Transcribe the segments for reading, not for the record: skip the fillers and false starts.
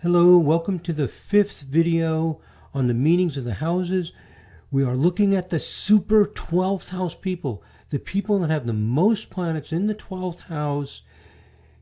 Hello, welcome to the fifth video on the meanings of the houses. We are looking at the super 12th house people, the people that have the most planets in the 12th house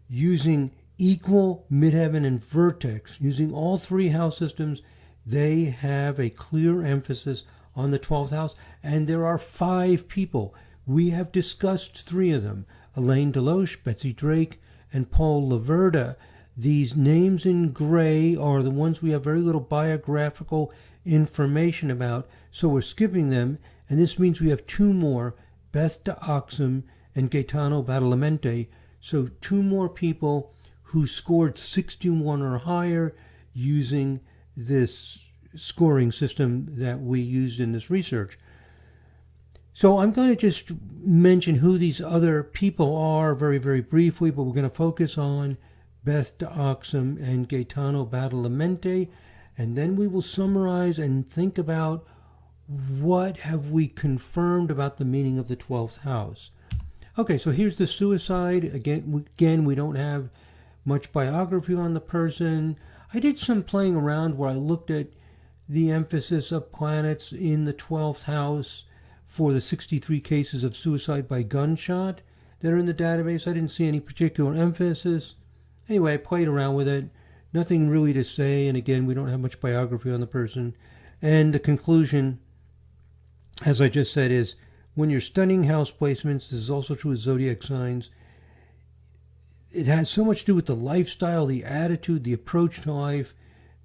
using equal midheaven and vertex. Using all three house systems, they have a clear emphasis on the 12th house, and there are 5 people. We have discussed 3 of them, Elaine Deloche, Betsy Drake, and Paul Laverda. These names in gray are the ones we have very little biographical information about, so we're skipping them, and this means we have 2 more, Beth de Oxum and Gaetano Badadlemente, so 2 more people who scored 61 or higher using this scoring system that we used in this research. So I'm going to just mention who these other people are very, very briefly, but we're going to focus on Beth de Oxum and Gaetano Badadlemente, and then we will summarize and think about what have we confirmed about the meaning of the 12th house. Okay, so here's the suicide. Again, we don't have much biography on the person. I did some playing around where I looked at the emphasis of planets in the 12th house for the 63 cases of suicide by gunshot that are in the database. I didn't see any particular emphasis. Anyway, I played around with it. Nothing really to say, and again, we don't have much biography on the person. And the conclusion, as I just said, is when you're studying house placements, this is also true with zodiac signs, it has so much to do with the lifestyle, the attitude, the approach to life,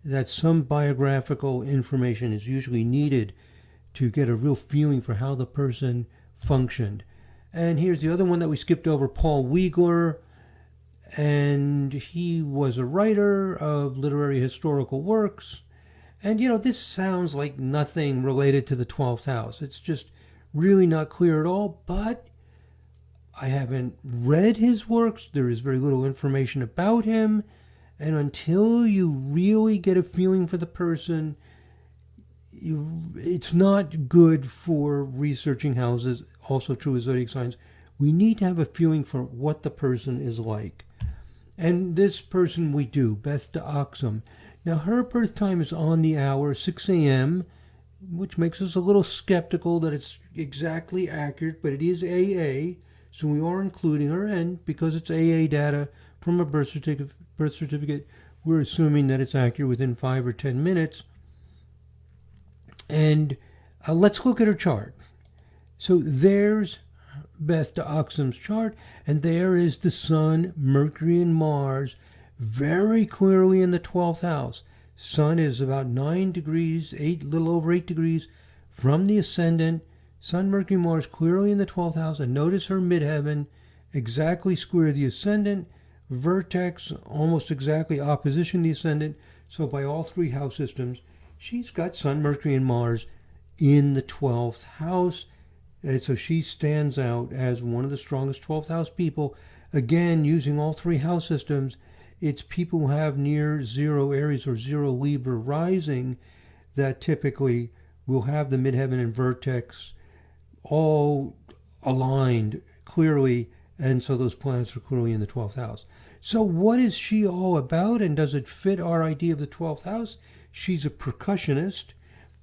that some biographical information is usually needed to get a real feeling for how the person functioned. And here's the other one that we skipped over, Paul Weigler. And he was a writer of literary historical works. And, this sounds like nothing related to the 12th house. It's just really not clear at all. But I haven't read his works. There is very little information about him. And until you really get a feeling for the person, it's not good for researching houses. Also true with zodiac signs. We need to have a feeling for what the person is like. And this person we do, Beth de Oxum. Now her birth time is on the hour, 6 a.m., which makes us a little skeptical that it's exactly accurate, but it is AA, so we are including her, and because it's AA data from a birth certificate, we're assuming that it's accurate within 5 or 10 minutes. And let's look at her chart. So there's Beth de Oxum's chart, and there is the Sun, Mercury, and Mars very clearly in the 12th house. Sun is about 9 degrees, little over 8 degrees from the ascendant. Sun, Mercury, Mars clearly in the 12th house, and notice her midheaven exactly square the ascendant, vertex almost exactly opposition the ascendant. So by all 3 house systems, she's got Sun, Mercury, and Mars in the 12th house. And so she stands out as one of the strongest 12th house people. Again, using all 3 house systems, it's people who have near 0 Aries or 0 Libra rising that typically will have the midheaven and vertex all aligned clearly, and so those planets are clearly in the 12th house. So what is she all about, and does it fit our idea of the 12th house? She's a percussionist,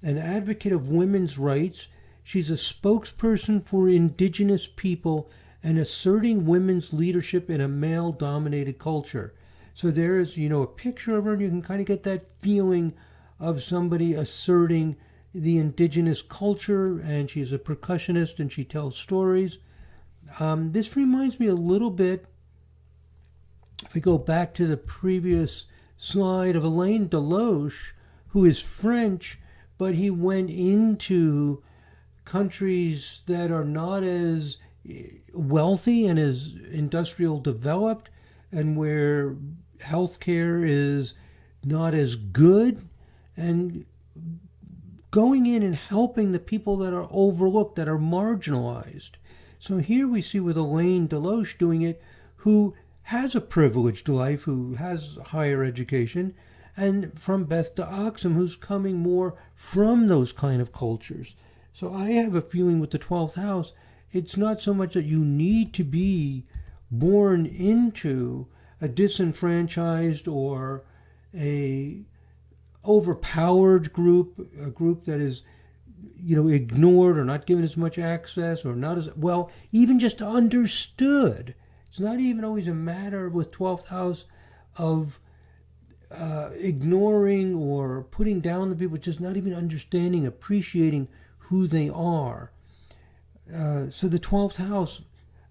an advocate of women's rights. She's a spokesperson for indigenous people and asserting women's leadership in a male-dominated culture. So there's, a picture of her, and you can kind of get that feeling of somebody asserting the indigenous culture, and she's a percussionist, and she tells stories. This reminds me a little bit, if we go back to the previous slide, of Elaine Deloche, who is French, but he went into countries that are not as wealthy and as industrial developed, and where healthcare is not as good, and going in and helping the people that are overlooked, that are marginalized. So here we see with Elaine Deloche doing it, who has a privileged life, who has higher education, and from Beth de Oxum, who's coming more from those kind of cultures. So I have a feeling with the 12th house, it's not so much that you need to be born into a disenfranchised or a overpowered group, a group that is, ignored or not given as much access or not as well, even just understood. It's not even always a matter with 12th house of ignoring or putting down the people, just not even understanding, appreciating who they are. So the 12th house,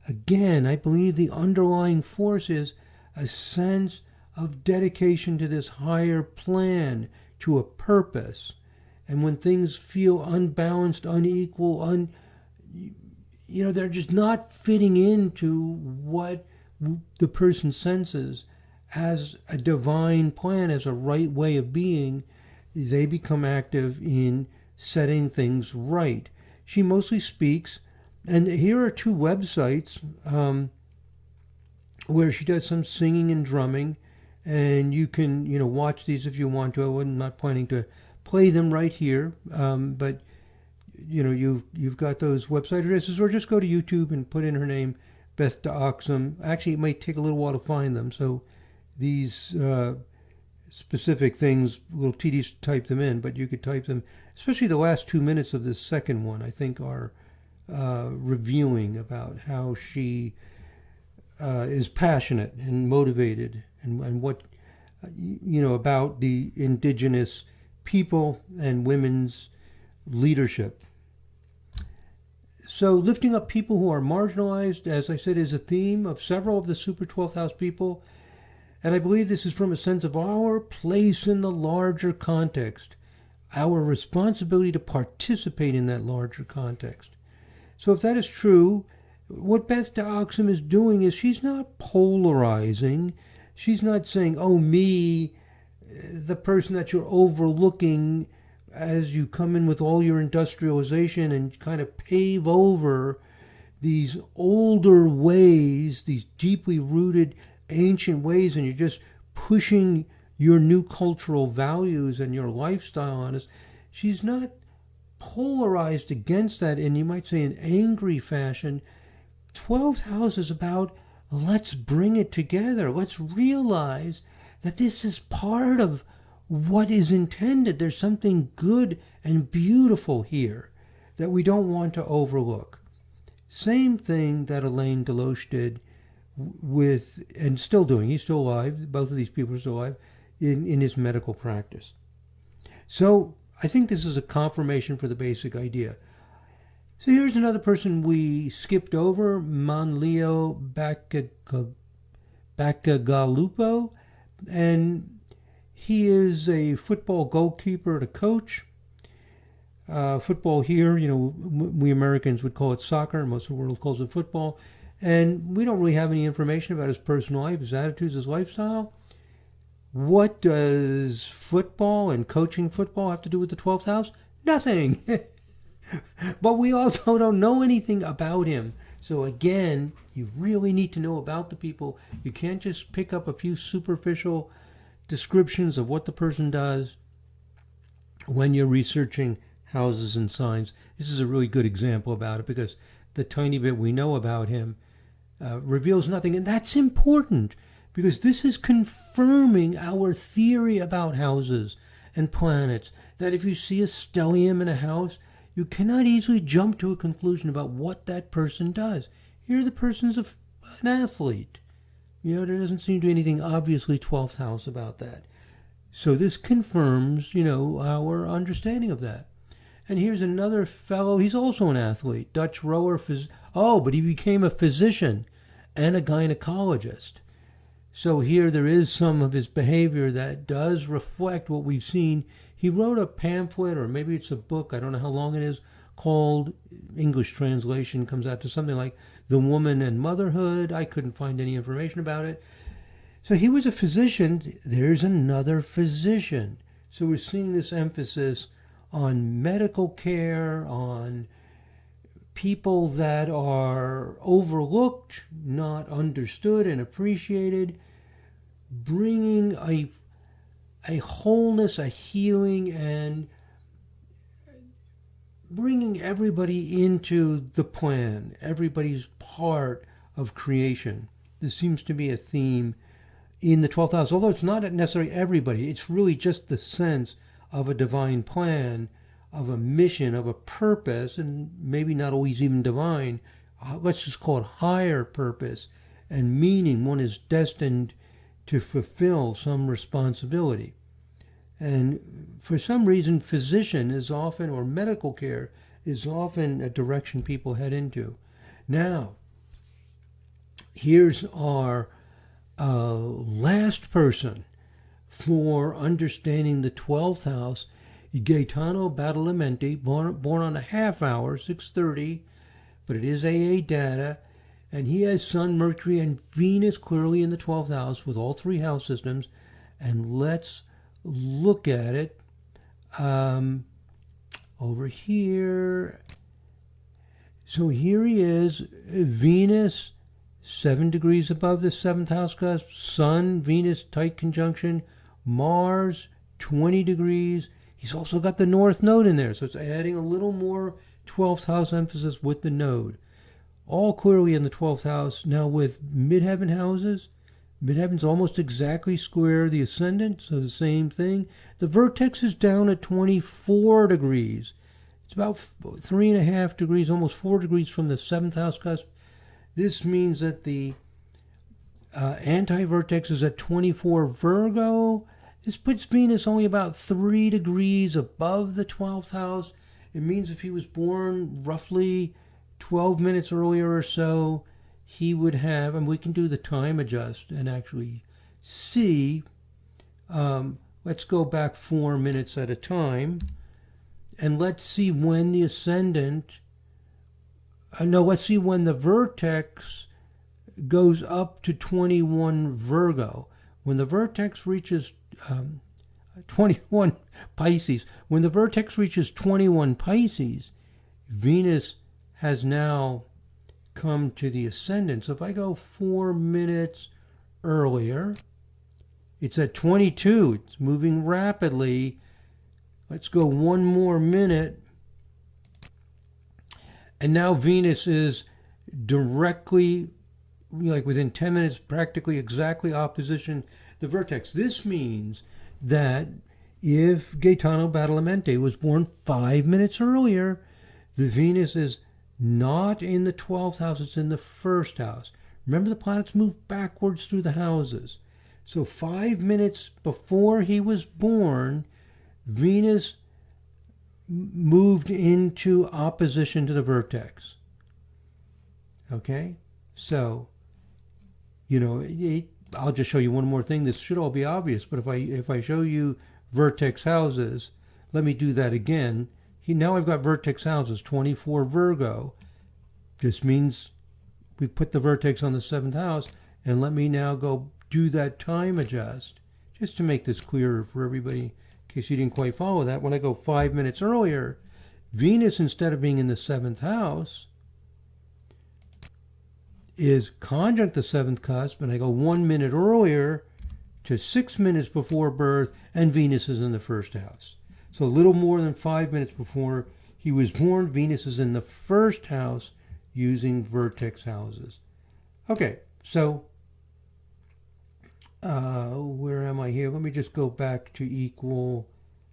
again, I believe the underlying force is a sense of dedication to this higher plan, to a purpose. And when things feel unbalanced, unequal, they're just not fitting into what the person senses as a divine plan, as a right way of being, they become active in setting things right. She mostly speaks, and here are 2 websites where she does some singing and drumming, and you can, watch these if you want to. I'm not planning to play them right here, but you've got those website addresses, or just go to YouTube and put in her name, Beth to Oxum. Actually, it might take a little while to find them, so these specific things, a little tedious to type them in, but you could type them, especially the last 2 minutes of this second one, I think are revealing about how she is passionate and motivated and what, about the indigenous people and women's leadership. So lifting up people who are marginalized, as I said, is a theme of several of the Super 12th House people. And I believe this is from a sense of our place in the larger context, our responsibility to participate in that larger context. So if that is true, what Beth de Oxum is doing is she's not polarizing. She's not saying, oh, me, the person that you're overlooking as you come in with all your industrialization and kind of pave over these older ways, these deeply rooted ancient ways, and you're just pushing your new cultural values and your lifestyle on us. She's not polarized against that, and you might say in angry fashion. 12th house is about, let's bring it together. Let's realize that this is part of what is intended. There's something good and beautiful here that we don't want to overlook. Same thing that Alain Deloche did with, and still doing, he's still alive, both of these people are still alive, in his medical practice. So I think this is a confirmation for the basic idea. So here's another person we skipped over, Manlio Bacagalupo, and he is a football goalkeeper and a coach. Football here, we Americans would call it soccer, most of the world calls it football. And we don't really have any information about his personal life, his attitudes, his lifestyle. What does football and coaching football have to do with the 12th house? Nothing. But we also don't know anything about him. So again, you really need to know about the people. You can't just pick up a few superficial descriptions of what the person does when you're researching houses and signs. This is a really good example about it, because the tiny bit we know about him reveals nothing. And that's important, because this is confirming our theory about houses and planets, that if you see a stellium in a house, you cannot easily jump to a conclusion about what that person does. Here the person's an athlete. There doesn't seem to be anything obviously 12th house about that. So this confirms, our understanding of that. And here's another fellow, he's also an athlete, Dutch rower, but he became a physician and a gynecologist. So here there is some of his behavior that does reflect what we've seen. He wrote a pamphlet, or maybe it's a book, I don't know how long it is, called, English translation comes out to something like The Woman and Motherhood. I couldn't find any information about it. So he was a physician. There's another physician. So we're seeing this emphasis on medical care, on people that are overlooked, not understood and appreciated, bringing a wholeness, a healing, and bringing everybody into the plan. Everybody's part of creation. This seems to be a theme in the 12th house, although it's not necessarily everybody, it's really just the sense of a divine plan, of a mission, of a purpose, and maybe not always even divine. Let's just call it higher purpose and meaning. One is destined to fulfill some responsibility. And for some reason, physician is often, or medical care is often a direction people head into. Now, here's our last person for understanding the 12th house, Gaetano Badadlemente, born on a half hour, 6:30, but it is AA data, and he has Sun, Mercury, and Venus clearly in the 12th house with all three house systems. And let's look at it over here. So here he is, Venus 7 degrees above the 7th house cusp, Sun, Venus tight conjunction, Mars 20 degrees. He's also got the North Node in there, so it's adding a little more 12th house emphasis with the node. All clearly in the 12th house. Now with midheaven houses, midheaven's almost exactly square the ascendant, so the same thing. The vertex is down at 24 degrees. It's about 3.5 degrees, almost 4 degrees from the 7th house cusp. This means that the anti-vertex is at 24 Virgo. This puts Venus only about 3 degrees above the 12th house. It means if he was born roughly 12 minutes earlier or so, he would have, and we can do the time adjust and actually see. Let's go back 4 minutes at a time. And let's see when the ascendant, let's see when the vertex goes up to 21 Virgo. When the vertex reaches 21 Pisces, when the vertex reaches 21 Pisces, Venus has now come to the ascendant. So if I go 4 minutes earlier, it's at 22. It's moving rapidly. Let's go 1 more minute. And now Venus is directly, like within 10 minutes, practically exactly opposition the vertex. This means that if Gaetano Badadlemente was born 5 minutes earlier, the Venus is not in the 12th house, it's in the 1st house. Remember, the planets move backwards through the houses. So 5 minutes before he was born, Venus moved into opposition to the vertex. Okay? So, I'll just show you one more thing. This should all be obvious, but if I show you vertex houses, let me do that again. Now I've got vertex houses, 24 Virgo. This means we put the vertex on the 7th house, and let me now go do that time adjust, just to make this clearer for everybody, in case you didn't quite follow that. When I go 5 minutes earlier, Venus, instead of being in the 7th house, is conjunct the 7th cusp, and I go 1 minute earlier to 6 minutes before birth, and Venus is in the 1st house. So a little more than 5 minutes before he was born, Venus is in the 1st house using vertex houses. Okay, so where am I here? Let me just go back to equal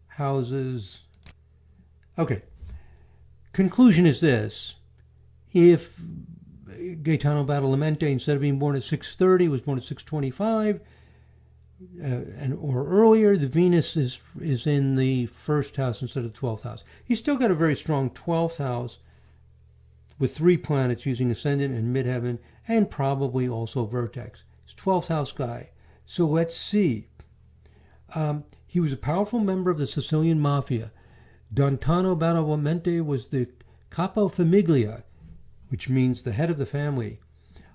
houses. Okay, conclusion is this. If Gaetano Badadlemente, instead of being born at 6:30, was born at 6:25, or earlier, the Venus is in the 1st house instead of the 12th house. He's still got a very strong 12th house with 3 planets using ascendant and midheaven, and probably also vertex. He's a 12th house guy. So let's see. He was a powerful member of the Sicilian Mafia. Gaetano Badadlemente was the capo famiglia, which means the head of the family,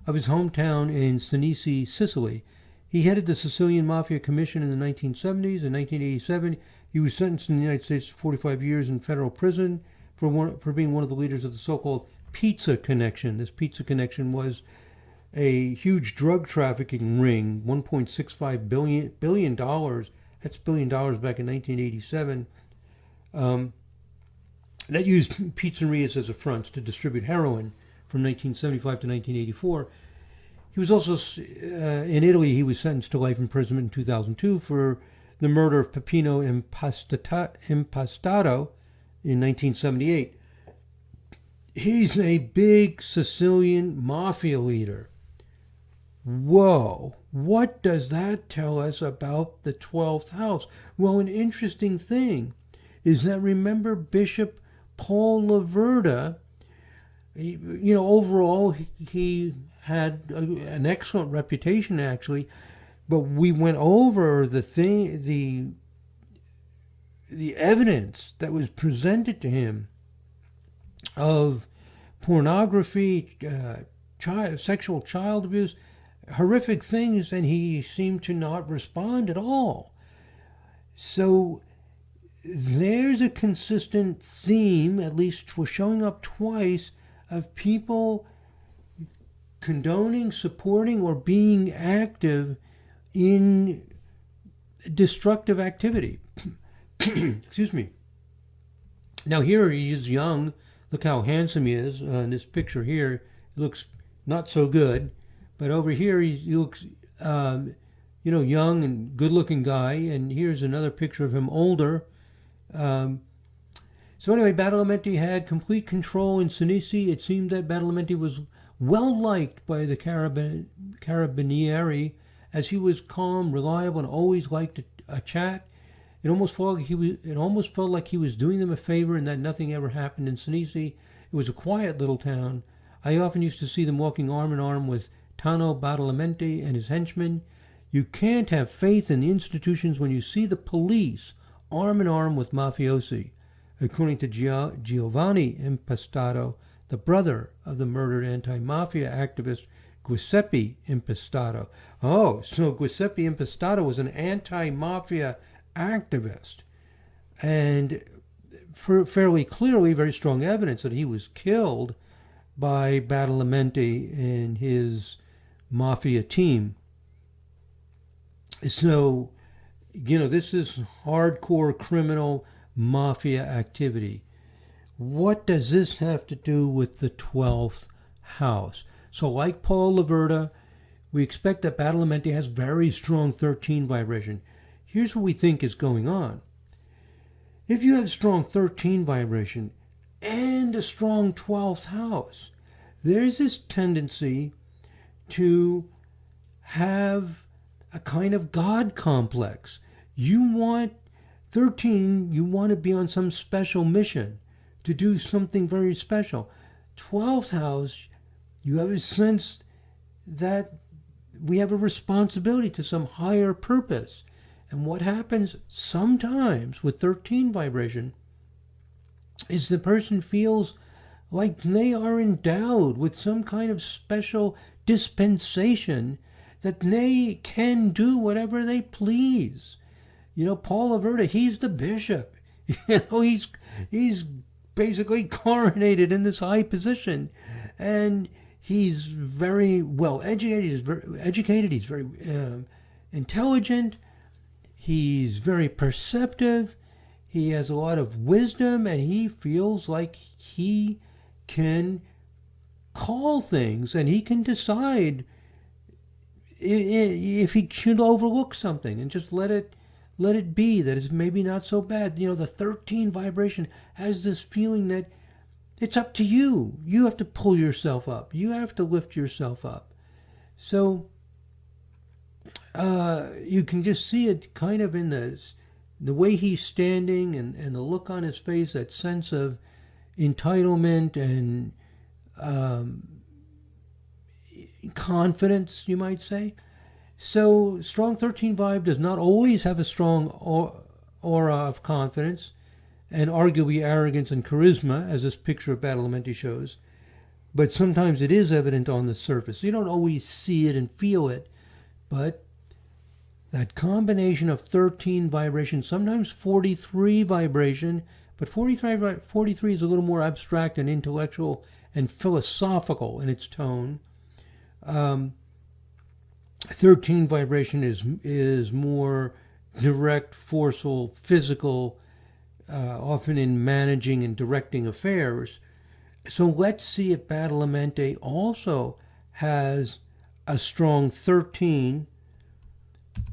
of his hometown in Senisi, Sicily. He headed the Sicilian Mafia Commission in the 1970s. In 1987, he was sentenced in the United States to 45 years in federal prison for being one of the leaders of the so-called Pizza Connection. This Pizza Connection was a huge drug trafficking ring, $1.65 billion. That's $1 billion back in 1987. That used pizzerias as a front to distribute heroin from 1975 to 1984. He was also in Italy. He was sentenced to life imprisonment in 2002 for the murder of Peppino Impastato in 1978. He's a big Sicilian mafia leader. Whoa, what does that tell us about the 12th house? Well, an interesting thing is that, remember, Bishop Paul Laverda, overall he had an excellent reputation, actually, but we went over the evidence that was presented to him of pornography, sexual child abuse, horrific things, and he seemed to not respond at all. So there's a consistent theme, at least was showing up twice, of people condoning, supporting, or being active in destructive activity. Excuse me. Now here he is young. Look how handsome he is. In this picture here, he looks not so good. But over here he looks, young and good-looking guy. And here's another picture of him older. So anyway, Badadlemente had complete control in Sinisi. It seemed that Badadlemente was well liked by the Carabinieri, as he was calm, reliable, and always liked a chat. It almost felt like he was doing them a favor, and that nothing ever happened in Sinisi. It was a quiet little town. I often used to see them walking arm in arm with Tano Badadlemente and his henchmen. You can't have faith in the institutions when you see the police arm in arm with mafiosi. According to Giovanni Impastato, the brother of the murdered anti-mafia activist Giuseppe Impastato. Oh, so Giuseppe Impastato was an anti-mafia activist. And fairly clearly, very strong evidence that he was killed by Badadlemente and his mafia team. So, this is hardcore criminal mafia activity. What does this have to do with the 12th house? So like Paul Laverda, we expect that Badadlemente has very strong 13 vibration. Here's what we think is going on. If you have strong 13 vibration and a strong 12th house, there's this tendency to have a kind of God complex. You want 13, you want to be on some special mission to do something very special. 12th house, you have a sense that we have a responsibility to some higher purpose. And what happens sometimes with 13 vibration is the person feels like they are endowed with some kind of special dispensation that they can do whatever they please. Paul Laverda, he's the bishop. He's basically coronated in this high position, and he's very well educated. He's very intelligent. He's very perceptive. He has a lot of wisdom, and he feels like he can call things, and he can decide if he should overlook something and just let it be, that it's maybe not so bad. The 13 vibration has this feeling that it's up to you. You have to pull yourself up. You have to lift yourself up. So you can just see it kind of in the way he's standing and the look on his face, that sense of entitlement and confidence, you might say. So strong 13 vibe does not always have a strong aura of confidence and arguably arrogance and charisma, as this picture of Badadlemente shows. But sometimes it is evident on the surface. You don't always see it and feel it, but that combination of 13 vibration, sometimes 43 vibration, but 43 is a little more abstract and intellectual and philosophical in its tone. 13 vibration is more direct, forceful, physical, often in managing and directing affairs. So let's see if Badadlemente also has a strong 13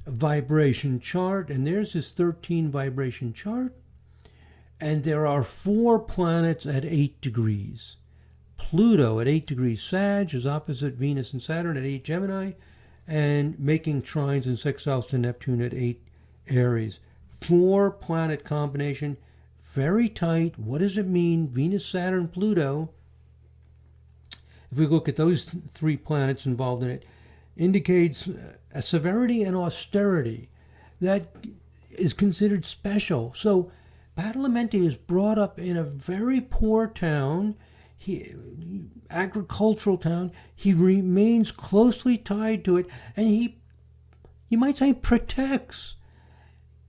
vibration chart, and there's his 13 vibration chart, and there are 4 planets at 8 degrees. Pluto at 8 degrees Sag is opposite Venus and Saturn at 8 Gemini, and making trines and sextiles to Neptune at 8 Aries. 4 planet combination, very tight. What does it mean? Venus, Saturn, Pluto. If we look at those 3 planets involved in it, indicates a severity and austerity that is considered special. So Badadlemente is brought up in a very poor town, agricultural town. He remains closely tied to it, and you might say, protects.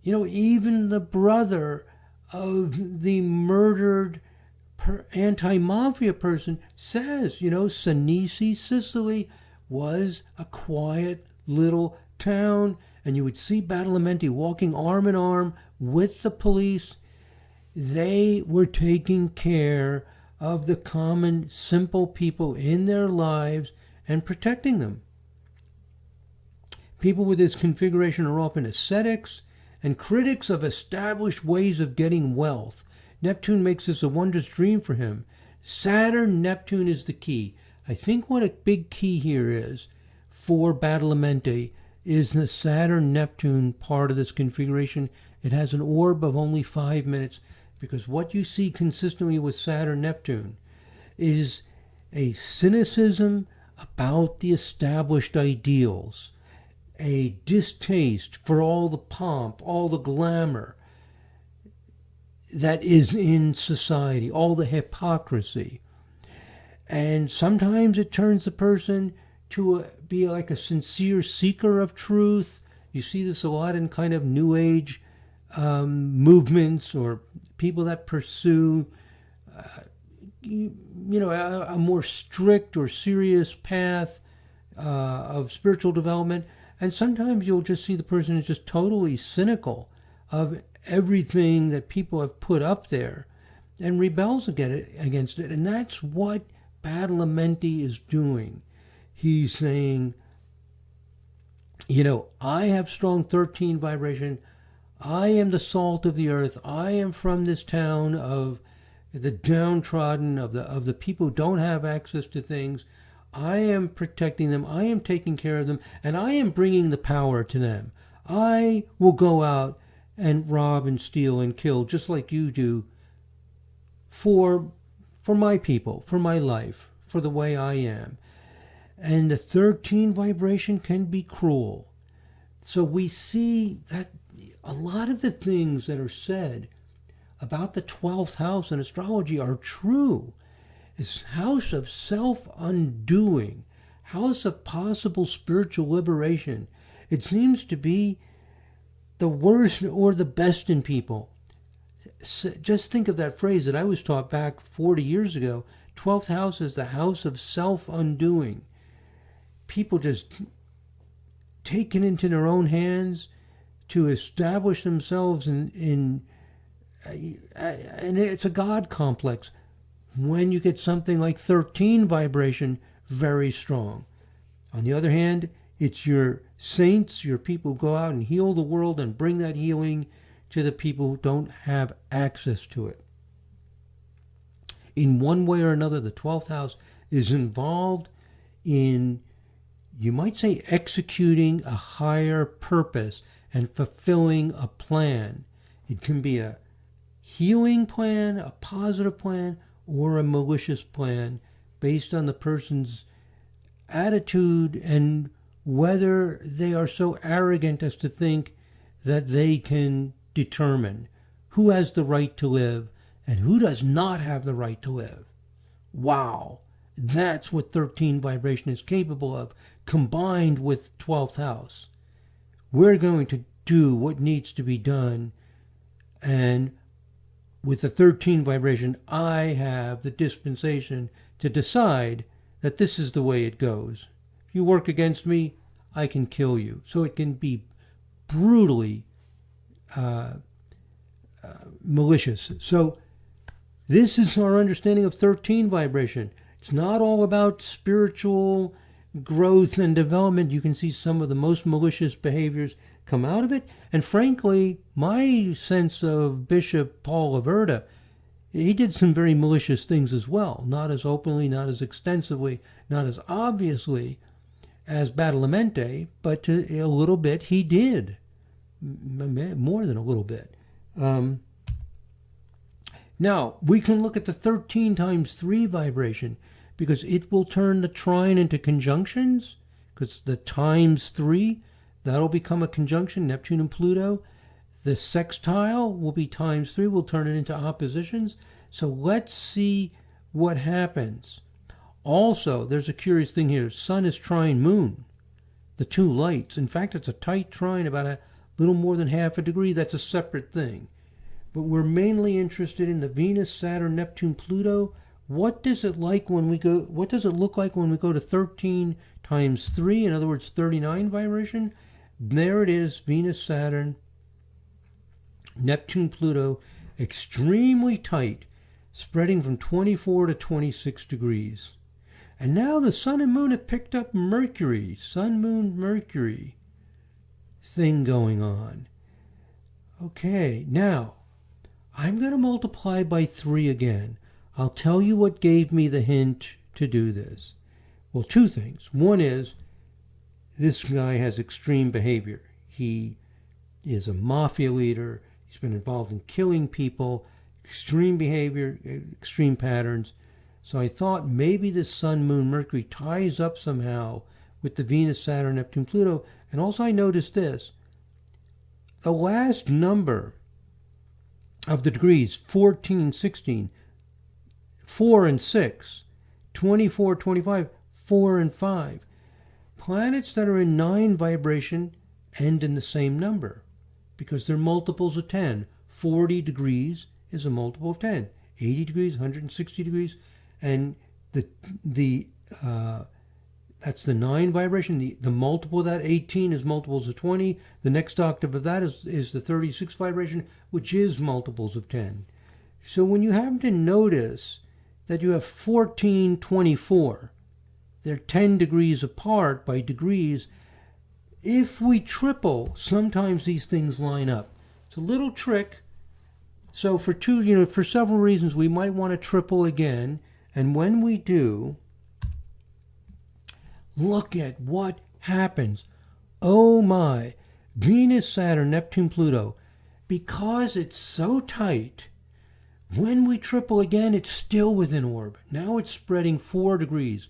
Even the brother of the murdered anti-mafia person says, Sinisi, Sicily was a quiet little town, and you would see Badadlemente walking arm in arm with the police. They were taking care of the common, simple people in their lives and protecting them. People with this configuration are often ascetics and critics of established ways of getting wealth. Neptune makes this a wondrous dream for him. Saturn, Neptune is the key. I think what a big key here is for Badadlemente is the Saturn-Neptune part of this configuration. It has an orb of only 5 minutes, because what you see consistently with Saturn-Neptune is a cynicism about the established ideals, a distaste for all the pomp, all the glamour that is in society, all the hypocrisy. And sometimes it turns the person to be like a sincere seeker of truth. You see this a lot in kind of New Age movements, or people that pursue a more strict or serious path of spiritual development. And sometimes you'll just see the person is just totally cynical of everything that people have put up there and rebels against it. And that's what Badadlemente is doing. He's saying, I have strong 13 vibration. I am the salt of the earth. I am from this town of the downtrodden, of the people who don't have access to things. I am protecting them. I am taking care of them. And I am bringing the power to them. I will go out and rob and steal and kill just like you do for my people, for my life, for the way I am. And the 13 vibration can be cruel. So we see that a lot of the things that are said about the 12th house in astrology are true. It's house of self-undoing, house of possible spiritual liberation. It seems to be the worst or the best in people. Just think of that phrase that I was taught back 40 years ago. 12th house is the house of self-undoing. People just taken into their own hands to establish themselves and it's a God complex. When you get something like 13 vibration, very strong. On the other hand, it's your saints, your people who go out and heal the world and bring that healing to the people who don't have access to it. In one way or another, the 12th house is involved in, you might say, executing a higher purpose and fulfilling a plan. It can be a healing plan, a positive plan, or a malicious plan based on the person's attitude and whether they are so arrogant as to think that they can determine who has the right to live and who does not have the right to live. Wow, that's what 13 vibration is capable of, combined with 12th house. We're going to do what needs to be done, and with the 13 vibration, I have the dispensation to decide that this is the way it goes. If you work against me, I can kill you. So it can be brutally malicious. So this is our understanding of 13 vibration. It's not all about spiritual growth and development. You can see some of the most malicious behaviors come out of it. And frankly, my sense of Bishop Paul Laverda, he did some very malicious things as well. Not as openly, not as extensively, not as obviously as Badadlemente, but a little bit he did. More than a little bit. Now, we can look at the 13 times 3 vibration, because it will turn the trine into conjunctions, because the times 3, that'll become a conjunction, Neptune and Pluto. The sextile will be times 3, we'll turn it into oppositions. So let's see what happens. Also, there's a curious thing here. Sun is trine Moon, the two lights. In fact, it's a tight trine, about a little more than half a degree. That's a separate thing. But we're mainly interested in the Venus, Saturn, Neptune, Pluto. What does it like when we go? What does it look like when we go to 13 times 3? In other words, 39 vibration. There it is, Venus, Saturn, Neptune, Pluto, extremely tight, spreading from 24 to 26 degrees. And now the Sun and Moon have picked up Mercury, Sun, Moon, Mercury thing going on. Okay, now I'm going to multiply by 3 again. I'll tell you what gave me the hint to do this. Well, 2 things. One is, this guy has extreme behavior. He is a mafia leader. He's been involved in killing people, extreme behavior, extreme patterns. So I thought maybe this Sun, Moon, Mercury ties up somehow with the Venus, Saturn, Neptune, Pluto. And also I noticed this. The last number of the degrees, 14, 16, 4 and 6, 24, 25, 4 and 5. Planets that are in 9 vibration end in the same number because they're multiples of 10. 40 degrees is a multiple of 10. 80 degrees, 160 degrees, and that's the 9 vibration. The multiple of that, 18, is multiples of 20. The next octave of that is the 36 vibration, which is multiples of 10. So when you happen to notice that you have 14, 24, they're 10 degrees apart by degrees. If we triple, sometimes these things line up. It's a little trick. So for several reasons, we might want to triple again. And when we do, look at what happens. Oh my, Venus, Saturn, Neptune, Pluto. Because it's so tight, when we triple again, it's still within orb. Now it's spreading 4 degrees.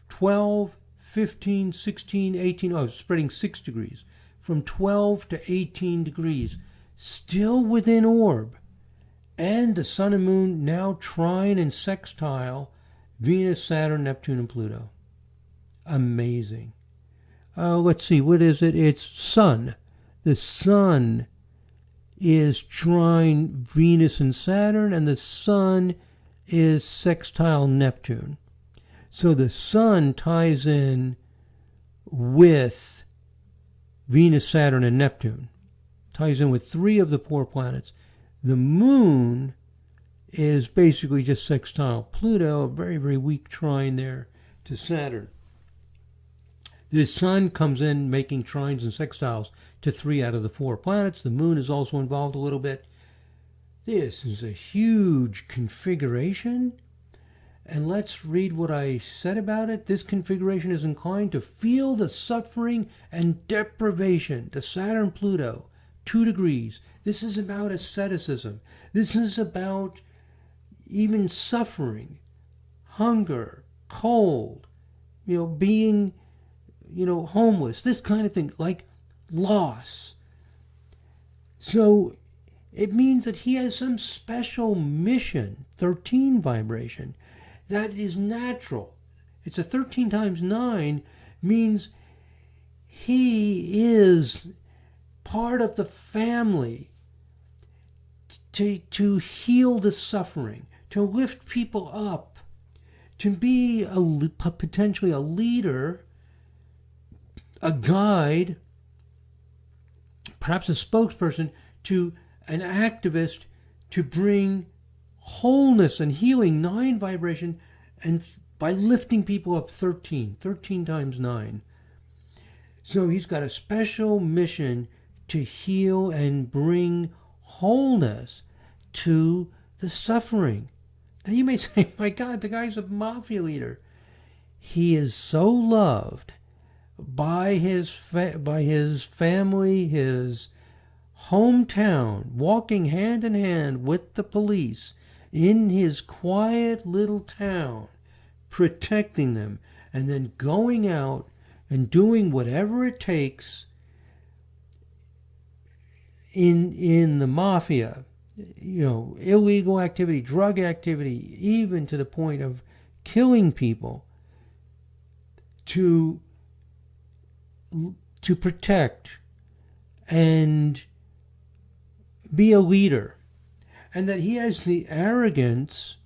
12, 15, 16, 18, it's spreading 6 degrees. From 12 to 18 degrees. Still within orb. And the Sun and Moon now trine and sextile Venus, Saturn, Neptune, and Pluto. Amazing. Let's see, what is it? It's Sun. The Sun is trine Venus and Saturn, and the Sun is sextile Neptune. So the Sun ties in with Venus, Saturn, and Neptune. Ties in with 3 of the 4 planets. The Moon is basically just sextile Pluto, a very, very weak trine there to Saturn. The Sun comes in making trines and sextiles to 3 out of the 4 planets. The Moon is also involved a little bit. This is a huge configuration. And let's read what I said about it. This configuration is inclined to feel the suffering and deprivation. The Saturn, Pluto, 2 degrees. This is about asceticism. This is about even suffering, hunger, cold, being, homeless, this kind of thing, like loss. So it means that he has some special mission, 13 vibration, that is natural. It's a 13 times 9, means he is part of the family to heal the suffering, to lift people up, to be potentially a leader, a guide, perhaps a spokesperson, to an activist, to bring wholeness and healing, 9 vibration, and by lifting people up 13 times 9. So he's got a special mission to heal and bring wholeness to the suffering. Now you may say, my God, the guy's a mafia leader. He is so loved by his family, his hometown, walking hand in hand with the police in his quiet little town, protecting them, and then going out and doing whatever it takes in the mafia, illegal activity, drug activity, even to the point of killing people, to protect and be a leader. And that he has the arrogance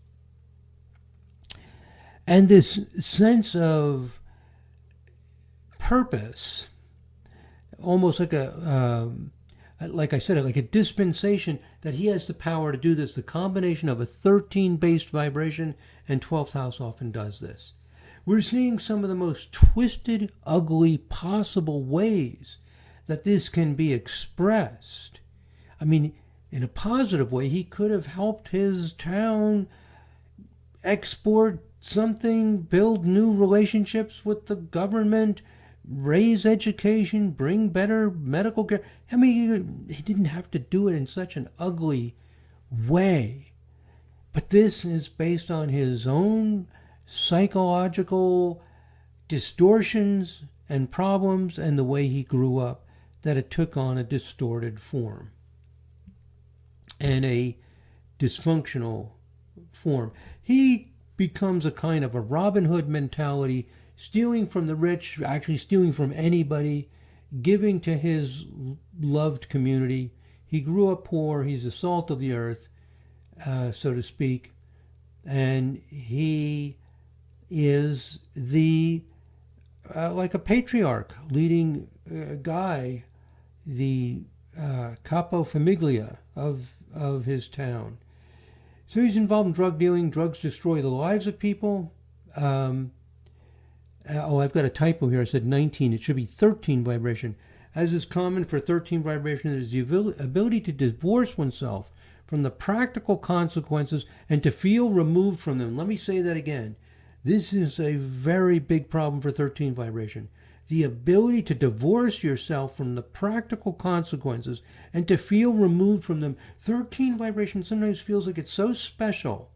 and this sense of purpose, almost like like I said, like a dispensation, that he has the power to do this. The combination of a 13-based vibration, and 12th house often does this. We're seeing some of the most twisted, ugly possible ways that this can be expressed. I mean, in a positive way, he could have helped his town export something, build new relationships with the government, raise education, bring better medical care. I mean, he didn't have to do it in such an ugly way. But this is based on his own psychological distortions and problems and the way he grew up, that it took on a distorted form and a dysfunctional form. He becomes a kind of a Robin Hood mentality, stealing from the rich, actually stealing from anybody, giving to his loved community. He grew up poor. He's the salt of the earth, so to speak. And he is the, like a patriarch, leading guy, the capo famiglia of his town. So he's involved in drug dealing. Drugs destroy the lives of people. I've got a typo here. I said 19. It should be 13 vibration. As is common for 13 vibration, it is the ability to divorce oneself from the practical consequences and to feel removed from them. Let me say that again. This is a very big problem for 13 vibration. The ability to divorce yourself from the practical consequences and to feel removed from them. 13 vibration sometimes feels like it's so special.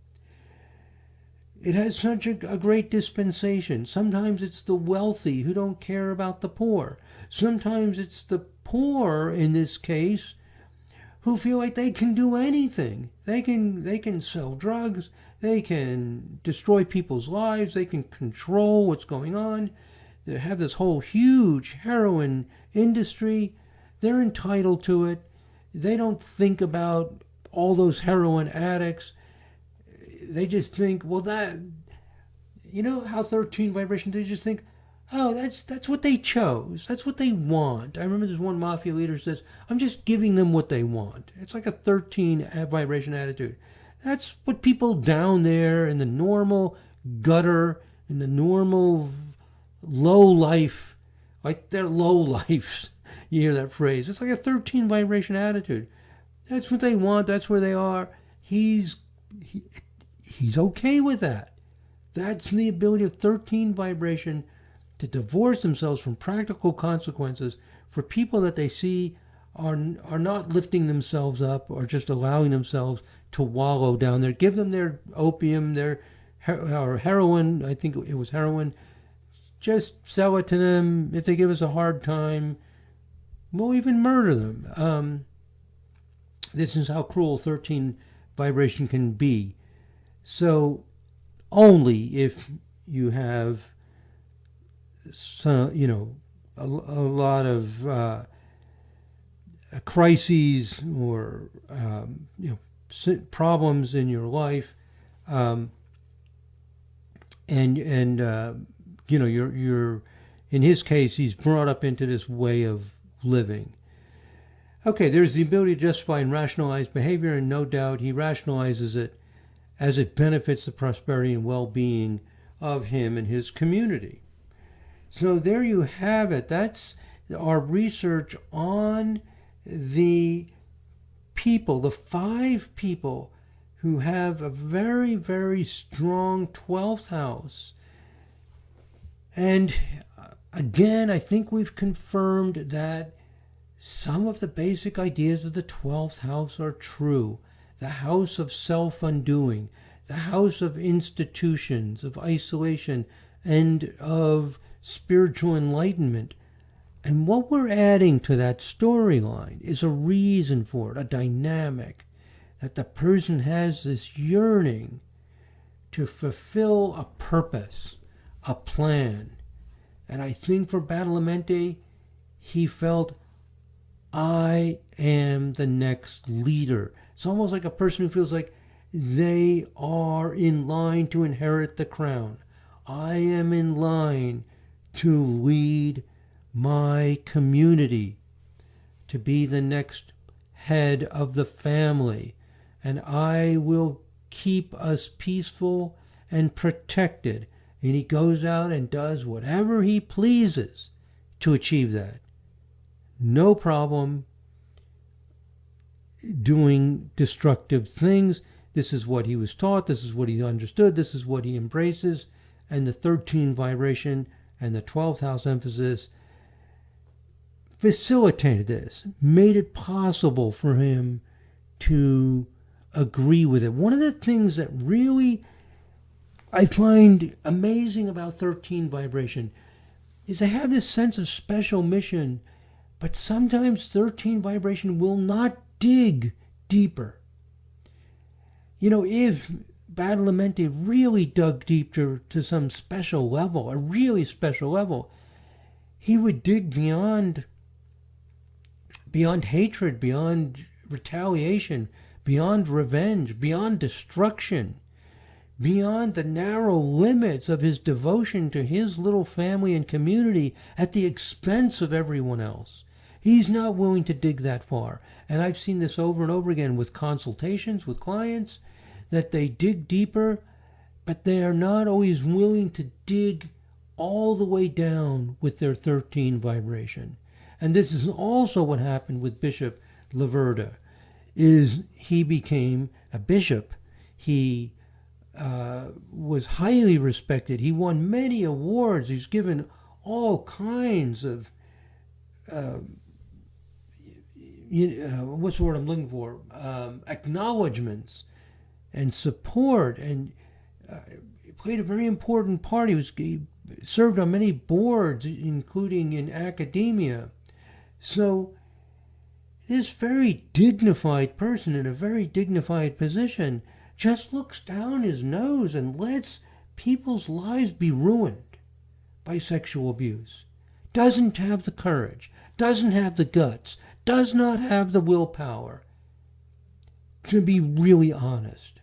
It has such a great dispensation. Sometimes it's the wealthy who don't care about the poor. Sometimes it's the poor, in this case, who feel like they can do anything. They can sell drugs. They can destroy people's lives. They can control what's going on. They have this whole huge heroin industry. They're entitled to it. They don't think about all those heroin addicts. They just think, well, that, you know how 13 vibration, they just think, oh, that's what they chose. That's what they want. I remember this one mafia leader says, I'm just giving them what they want. It's like a 13 vibration attitude. That's what people down there in the normal gutter, in the normal low life, like they're low lives. You hear that phrase. It's like a 13 vibration attitude. That's what they want. That's where they are. He's okay with that. That's the ability of 13 vibration to divorce themselves from practical consequences for people that they see are not lifting themselves up or just allowing themselves to wallow down there. Give them their opium, their or heroin. I think it was heroin. Just sell it to them. If they give us a hard time, we'll even murder them. This is how cruel 13 vibration can be. So only if you have some, a lot of crises or problems in your life, you're in his case, he's brought up into this way of living. Okay, there's the ability to justify and rationalize behavior, and no doubt he rationalizes it as it benefits the prosperity and well-being of him and his community. So there you have it. That's our research on the people, the 5 people who have a very, very strong 12th house. And again, I think we've confirmed that some of the basic ideas of the 12th house are true. The house of self-undoing, the house of institutions, of isolation, and of spiritual enlightenment. And what we're adding to that storyline is a reason for it, a dynamic, that the person has this yearning to fulfill a purpose, a plan. And I think for Badadlemente, he felt, I am the next leader. It's almost like a person who feels like they are in line to inherit the crown. I am in line to lead my community, to be the next head of the family, and I will keep us peaceful and protected. And he goes out and does whatever he pleases to achieve that. No problem doing destructive things. This is what he was taught. This is what he understood. This is what he embraces. And the 13 vibration and the 12th house emphasis facilitated this, made it possible for him to agree with it. One of the things that really I find amazing about 13 vibration is they have this sense of special mission, but sometimes 13 vibration will not dig deeper. You know, if Badadlemente really dug deep to some special level, a really special level, he would dig beyond hatred, beyond retaliation, beyond revenge, beyond destruction, beyond the narrow limits of his devotion to his little family and community at the expense of everyone else. He's not willing to dig that far. And I've seen this over and over again with consultations with clients, that they dig deeper, but they are not always willing to dig all the way down with their 13 vibration. And this is also what happened with Bishop Laverda, is he became a bishop. He was highly respected. He won many awards. He's given all kinds of, what's the word I'm looking for? Acknowledgments and support, and played a very important part. He served on many boards, including in academia. So this very dignified person in a very dignified position just looks down his nose and lets people's lives be ruined by sexual abuse. Doesn't have the courage, doesn't have the guts, does not have the willpower to be really honest.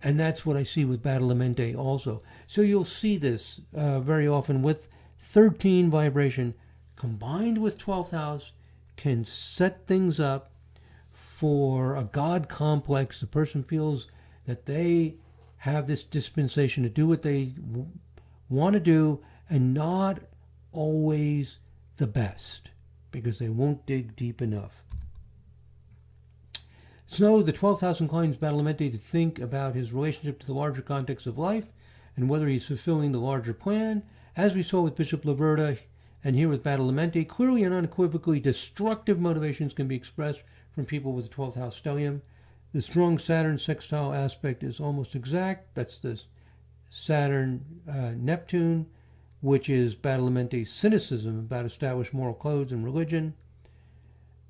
And that's what I see with Badadlemente also. So you'll see this very often with 13 vibration combined with 12th house can set things up for a God complex. The person feels that they have this dispensation to do what they want to do, and not always the best, because they won't dig deep enough. So the 12th house inclines Badadlemente to think about his relationship to the larger context of life and whether he's fulfilling the larger plan. As we saw with Bishop Laverda and here with Badadlemente, clearly and unequivocally destructive motivations can be expressed from people with the 12th house stellium. The strong Saturn sextile aspect is almost exact. That's the Saturn-Neptune, which is Badadlemente's cynicism about established moral codes and religion.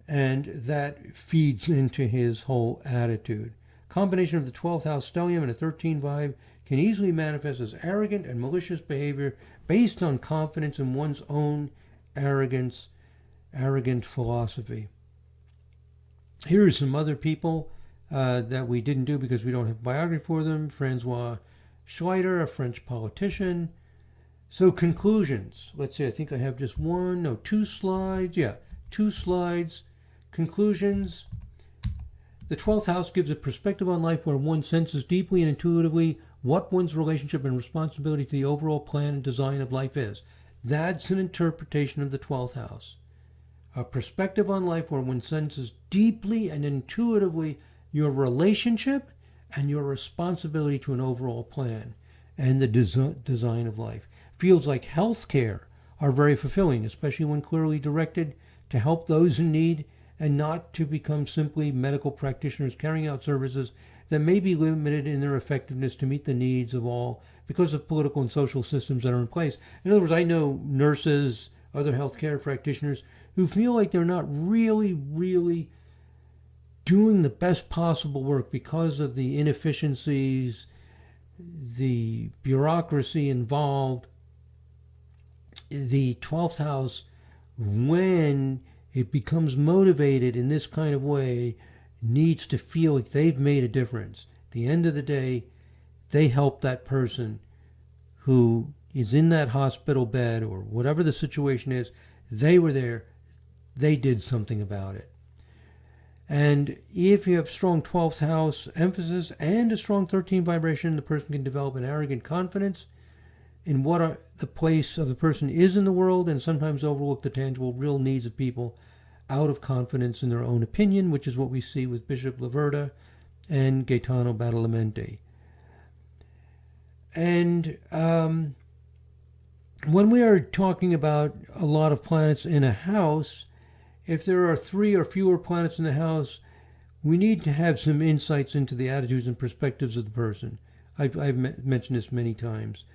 And that feeds into his whole attitude. Combination of the 12th house stellium and a 13 vibe can easily manifest as arrogant and malicious behavior based on confidence in one's own arrogant philosophy. Here are some other people that we didn't do because we don't have biography for them. Francois Schleider, a French politician. So conclusions. Let's see, I think I have just two slides. Yeah, 2 slides. Conclusions. The 12th house gives a perspective on life where one senses deeply and intuitively what one's relationship and responsibility to the overall plan and design of life is. That's an interpretation of the 12th house. A perspective on life where one senses deeply and intuitively your relationship and your responsibility to an overall plan and the design of life. Fields like healthcare are very fulfilling, especially when clearly directed to help those in need and not to become simply medical practitioners carrying out services that may be limited in their effectiveness to meet the needs of all because of political and social systems that are in place. In other words, I know nurses, other healthcare practitioners who feel like they're not really doing the best possible work because of the inefficiencies, the bureaucracy involved. The 12th house, when it becomes motivated in this kind of way, needs to feel like they've made a difference. At the end of the day, they help that person who is in that hospital bed or whatever the situation is. They were there. They did something about it. And if you have strong 12th house emphasis and a strong 13 vibration, the person can develop an arrogant confidence in what the place of the person is in the world and sometimes overlook the tangible real needs of people out of confidence in their own opinion, which is what we see with Bishop Laverda and Gaetano Badadlemente. And when we are talking about a lot of planets in a house, if there are 3 or fewer planets in the house, we need to have some insights into the attitudes and perspectives of the person. I've mentioned this many times.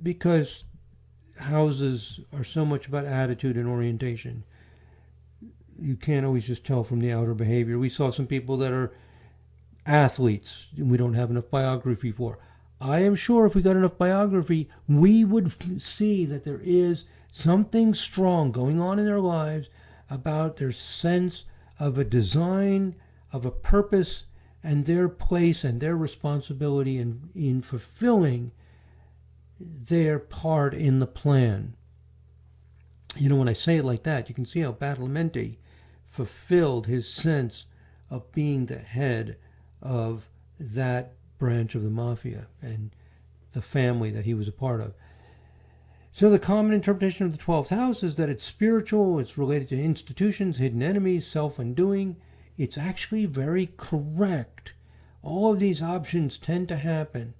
Because houses are so much about attitude and orientation. You can't always just tell from the outer behavior. We saw some people that are athletes and we don't have enough biography for. I am sure if we got enough biography, we would see that there is something strong going on in their lives about their sense of a design, of a purpose, and their place and their responsibility in fulfilling their part in the plan. You know, when I say it like that, you can see how Badadlemente fulfilled his sense of being the head of that branch of the mafia and the family that he was a part of. So the common interpretation of the 12th house is that it's spiritual, it's related to institutions, hidden enemies, self-undoing. It's actually very correct. All of these options tend to happen.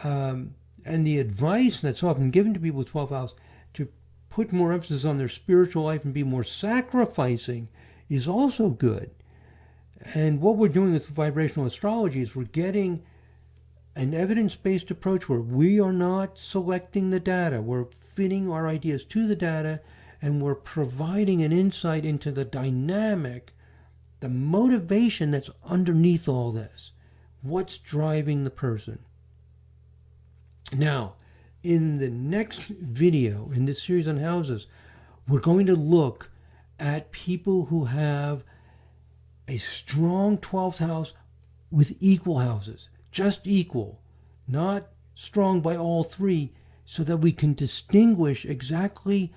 And the advice that's often given to people with 12th house to put more emphasis on their spiritual life and be more sacrificing is also good. And what we're doing with vibrational astrology is we're getting an evidence-based approach where we are not selecting the data. We're fitting our ideas to the data, and we're providing an insight into the dynamic, the motivation that's underneath all this. What's driving the person? Now, in the next video, in this series on houses, we're going to look at people who have a strong 12th house with equal houses, just equal, not strong by all 3, so that we can distinguish exactly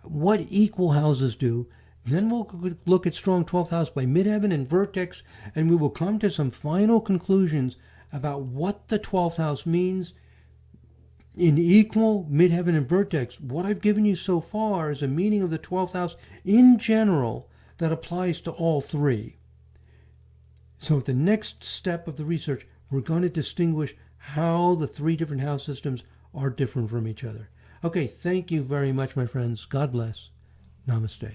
what equal houses do. Then we'll look at strong 12th house by midheaven and vertex, and we will come to some final conclusions about what the 12th house means in equal, midheaven, and vertex. What I've given you so far is a meaning of the 12th house in general that applies to all 3. So at the next step of the research, we're going to distinguish how the 3 different house systems are different from each other. Okay, thank you very much, my friends. God bless. Namaste.